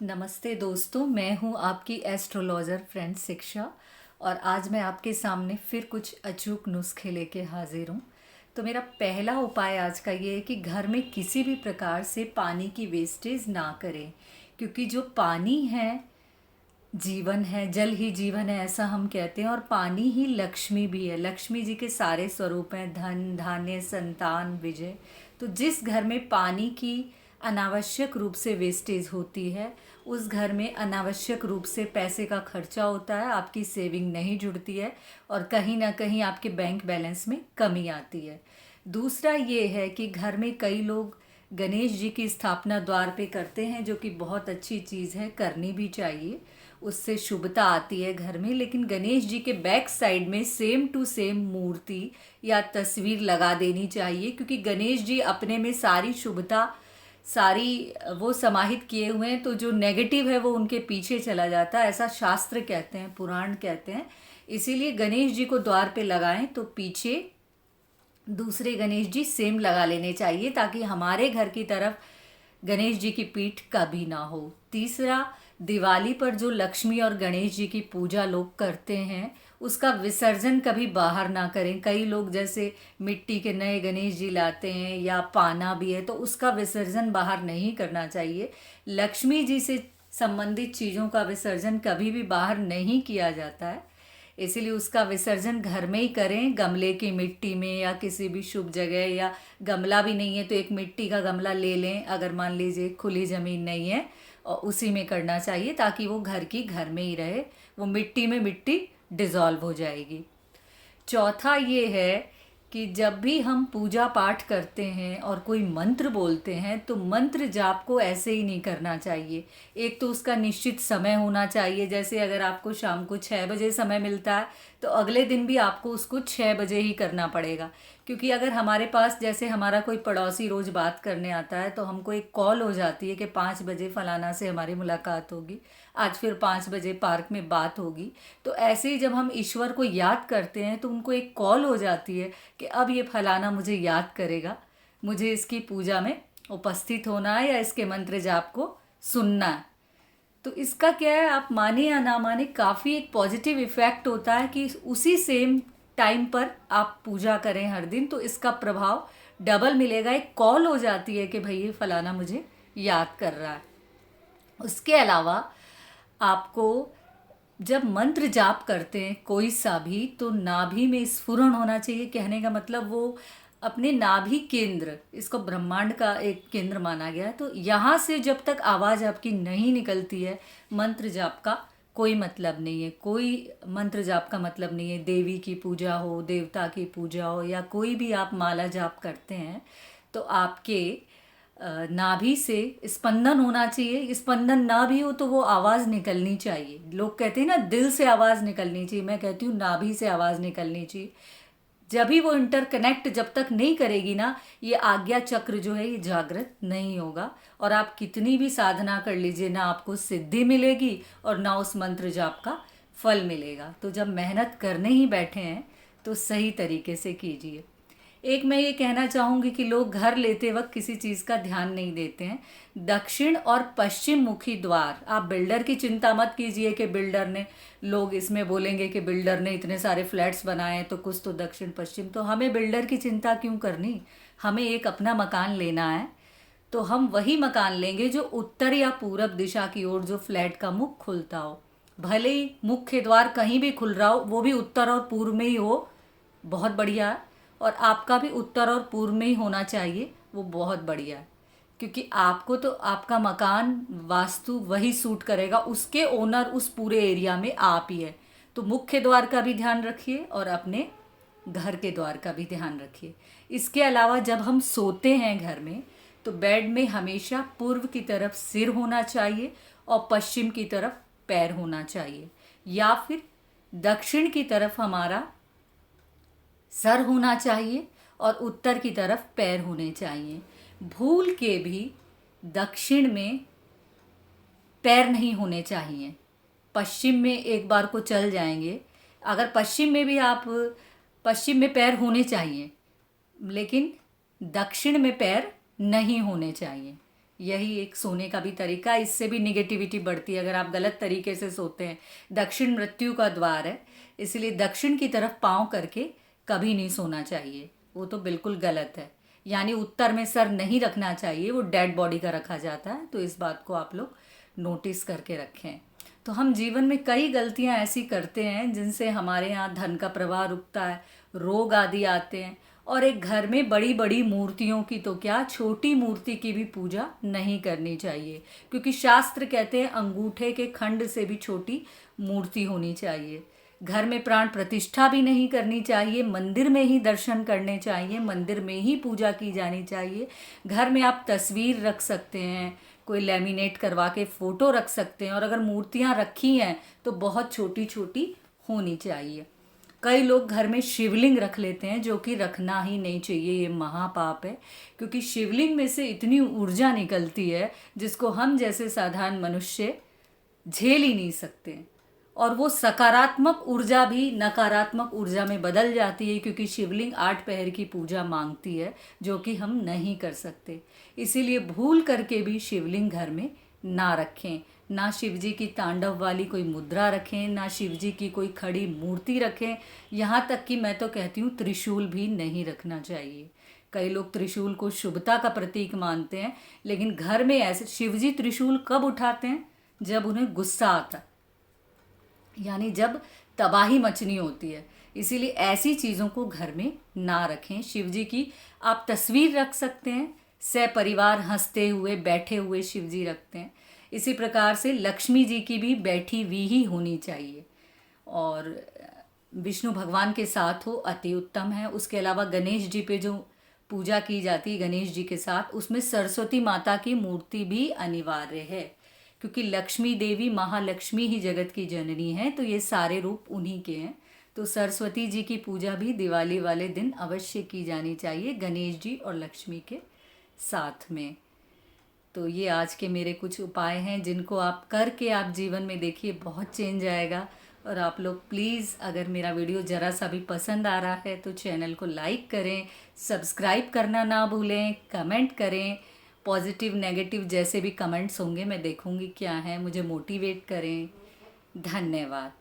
नमस्ते दोस्तों, मैं हूं आपकी एस्ट्रोलॉजर फ्रेंड शिक्षा। और आज मैं आपके सामने फिर कुछ अचूक नुस्खे लेके हाजिर हूं। तो मेरा पहला उपाय आज का ये है कि घर में किसी भी प्रकार से पानी की वेस्टेज ना करें, क्योंकि जो पानी है जीवन है, जल ही जीवन है ऐसा हम कहते हैं। और पानी ही लक्ष्मी भी है, लक्ष्मी जी के सारे स्वरूप हैं, धन धान्य संतान विजय। तो जिस घर में पानी की अनावश्यक रूप से वेस्टेज होती है, उस घर में अनावश्यक रूप से पैसे का खर्चा होता है, आपकी सेविंग नहीं जुड़ती है और कहीं ना कहीं आपके बैंक बैलेंस में कमी आती है। दूसरा ये है कि घर में कई लोग गणेश जी की स्थापना द्वार पे करते हैं, जो कि बहुत अच्छी चीज़ है, करनी भी चाहिए, उससे शुभता आती है घर में। लेकिन गणेश जी के बैक साइड में सेम टू सेम मूर्ति या तस्वीर लगा देनी चाहिए, क्योंकि गणेश जी अपने में सारी शुभता सारी वो समाहित किए हुए हैं। तो जो नेगेटिव है वो उनके पीछे चला जाता है, ऐसा शास्त्र कहते हैं, पुराण कहते हैं। इसीलिए गणेश जी को द्वार पे लगाएं तो पीछे दूसरे गणेश जी सेम लगा लेने चाहिए, ताकि हमारे घर की तरफ गणेश जी की पीठ कभी ना हो। तीसरा, दिवाली पर जो लक्ष्मी और गणेश जी की पूजा लोग करते हैं, उसका विसर्जन कभी बाहर ना करें। कई लोग जैसे मिट्टी के नए गणेश जी लाते हैं या पाना भी है, तो उसका विसर्जन बाहर नहीं करना चाहिए। लक्ष्मी जी से संबंधित चीज़ों का विसर्जन कभी भी बाहर नहीं किया जाता है, इसीलिए उसका विसर्जन घर में ही करें, गमले की मिट्टी में या किसी भी शुभ जगह। या गमला भी नहीं है तो एक मिट्टी का गमला ले लें, अगर मान लीजिए खुली ज़मीन नहीं है, और उसी में करना चाहिए, ताकि वो घर की घर में ही रहे, वो मिट्टी में मिट्टी डिज़ोल्व हो जाएगी। चौथा ये है कि जब भी हम पूजा पाठ करते हैं और कोई मंत्र बोलते हैं, तो मंत्र जाप को ऐसे ही नहीं करना चाहिए। एक तो उसका निश्चित समय होना चाहिए, जैसे अगर आपको शाम को 6 बजे समय मिलता है, तो अगले दिन भी आपको उसको 6 बजे ही करना पड़ेगा। क्योंकि अगर हमारे पास, जैसे हमारा कोई पड़ोसी रोज़ बात करने आता है, तो हमको एक कॉल हो जाती है कि 5 बजे फलाना से हमारी मुलाकात होगी, आज फिर 5 बजे पार्क में बात होगी। तो ऐसे ही जब हम ईश्वर को याद करते हैं, तो उनको एक कॉल हो जाती है कि अब ये फलाना मुझे याद करेगा, मुझे इसकी पूजा में उपस्थित होना है या इसके मंत्र जाप को सुनना है। तो इसका क्या है, आप माने या ना माने, काफ़ी एक पॉजिटिव इफ़ेक्ट होता है कि उसी सेम टाइम पर आप पूजा करें हर दिन, तो इसका प्रभाव डबल मिलेगा। एक कॉल हो जाती है कि भाई ये फलाना मुझे याद कर रहा है। उसके अलावा आपको जब मंत्र जाप करते हैं कोई सा भी, तो नाभि में स्फुरण होना चाहिए। कहने का मतलब वो अपने नाभि केंद्र, इसको ब्रह्मांड का एक केंद्र माना गया है, तो यहाँ से जब तक आवाज़ आपकी नहीं निकलती है, मंत्र जाप का कोई मतलब नहीं है। कोई मंत्र जाप का मतलब नहीं है देवी की पूजा हो, देवता की पूजा हो, या कोई भी आप माला जाप करते हैं, तो आपके नाभि से स्पंदन होना चाहिए। स्पंदन ना भी हो तो वो आवाज़ निकलनी चाहिए। लोग कहते हैं ना दिल से आवाज़ निकलनी चाहिए, मैं कहती हूँ नाभि से आवाज़ निकलनी चाहिए। जब भी वो इंटरकनेक्ट जब तक नहीं करेगी ना, ये आज्ञा चक्र जो है ये जागृत नहीं होगा। और आप कितनी भी साधना कर लीजिए, ना आपको सिद्धि मिलेगी और ना उस मंत्र जाप का फल मिलेगा। तो जब मेहनत करने ही बैठे हैं तो सही तरीके से कीजिए। एक मैं ये कहना चाहूँगी कि लोग घर लेते वक्त किसी चीज़ का ध्यान नहीं देते हैं। दक्षिण और पश्चिम मुखी द्वार, आप बिल्डर की चिंता मत कीजिए कि बिल्डर ने, लोग इसमें बोलेंगे कि बिल्डर ने इतने सारे फ्लैट्स बनाए हैं तो कुछ तो दक्षिण पश्चिम, तो हमें बिल्डर की चिंता क्यों करनी। हमें एक अपना मकान लेना है, तो हम वही मकान लेंगे जो उत्तर या पूरब दिशा की ओर, जो फ्लैट का मुख खुलता हो। भले ही मुख्य द्वार कहीं भी खुल रहा हो, वो भी उत्तर और पूर्व में ही हो, बहुत बढ़िया है। और आपका भी उत्तर और पूर्व में ही होना चाहिए, वो बहुत बढ़िया है। क्योंकि आपको तो आपका मकान वास्तु वही सूट करेगा, उसके ओनर उस पूरे एरिया में आप ही है। तो मुख्य द्वार का भी ध्यान रखिए और अपने घर के द्वार का भी ध्यान रखिए। इसके अलावा जब हम सोते हैं घर में, तो बेड में हमेशा पूर्व की तरफ सिर होना चाहिए और पश्चिम की तरफ पैर होना चाहिए, या फिर दक्षिण की तरफ हमारा सर होना चाहिए और उत्तर की तरफ पैर होने चाहिए। भूल के भी दक्षिण में पैर नहीं होने चाहिए, पश्चिम में एक बार को चल जाएंगे। अगर पश्चिम में भी आप, पश्चिम में पैर होने चाहिए, लेकिन दक्षिण में पैर नहीं होने चाहिए। यही एक सोने का भी तरीका है, इससे भी निगेटिविटी बढ़ती है अगर आप गलत तरीके से सोते हैं। दक्षिण मृत्यु का द्वार है, इसलिए दक्षिण की तरफ पाँव करके कभी नहीं सोना चाहिए, वो तो बिल्कुल गलत है। यानी उत्तर में सर नहीं रखना चाहिए, वो डेड बॉडी का रखा जाता है, तो इस बात को आप लोग नोटिस करके रखें। तो हम जीवन में कई गलतियां ऐसी करते हैं जिनसे हमारे यहाँ धन का प्रवाह रुकता है, रोग आदि आते हैं। और एक घर में बड़ी बड़ी मूर्तियों की तो क्या, छोटी मूर्ति की भी पूजा नहीं करनी चाहिए, क्योंकि शास्त्र कहते हैं अंगूठे के खंड से भी छोटी मूर्ति होनी चाहिए। घर में प्राण प्रतिष्ठा भी नहीं करनी चाहिए, मंदिर में ही दर्शन करने चाहिए, मंदिर में ही पूजा की जानी चाहिए। घर में आप तस्वीर रख सकते हैं, कोई लेमिनेट करवा के फ़ोटो रख सकते हैं, और अगर मूर्तियाँ रखी हैं तो बहुत छोटी छोटी होनी चाहिए। कई लोग घर में शिवलिंग रख लेते हैं, जो कि रखना ही नहीं चाहिए, ये महापाप है। क्योंकि शिवलिंग में से इतनी ऊर्जा निकलती है जिसको हम जैसे साधारण मनुष्य झेल ही नहीं सकते, और वो सकारात्मक ऊर्जा भी नकारात्मक ऊर्जा में बदल जाती है, क्योंकि शिवलिंग 8 पहर की पूजा मांगती है, जो कि हम नहीं कर सकते। इसीलिए भूल करके भी शिवलिंग घर में ना रखें, ना शिव जी की तांडव वाली कोई मुद्रा रखें, ना शिव जी की कोई खड़ी मूर्ति रखें। यहाँ तक कि मैं तो कहती हूँ त्रिशूल भी नहीं रखना चाहिए। कई लोग त्रिशूल को शुभता का प्रतीक मानते हैं, लेकिन घर में ऐसे शिव जी त्रिशूल कब उठाते हैं, जब उन्हें गुस्सा आता है, यानी जब तबाही मचनी होती है। इसीलिए ऐसी चीज़ों को घर में ना रखें। शिव जी की आप तस्वीर रख सकते हैं, सपरिवार हंसते हुए बैठे हुए शिव जी रखते हैं। इसी प्रकार से लक्ष्मी जी की भी बैठी हुई ही होनी चाहिए, और विष्णु भगवान के साथ हो अति उत्तम है। उसके अलावा गणेश जी पे जो पूजा की जाती है गणेश जी के साथ, उसमें सरस्वती माता की मूर्ति भी अनिवार्य है, क्योंकि लक्ष्मी देवी महालक्ष्मी ही जगत की जननी है, तो ये सारे रूप उन्हीं के हैं। तो सरस्वती जी की पूजा भी दिवाली वाले दिन अवश्य की जानी चाहिए, गणेश जी और लक्ष्मी के साथ में। तो ये आज के मेरे कुछ उपाय हैं, जिनको आप करके आप जीवन में देखिए बहुत चेंज आएगा। और आप लोग प्लीज़, अगर मेरा वीडियो ज़रा सा भी पसंद आ रहा है तो चैनल को लाइक करें, सब्सक्राइब करना ना भूलें, कमेंट करें। पॉजिटिव नेगेटिव जैसे भी कमेंट्स होंगे मैं देखूंगी क्या है, मुझे मोटिवेट करें। धन्यवाद।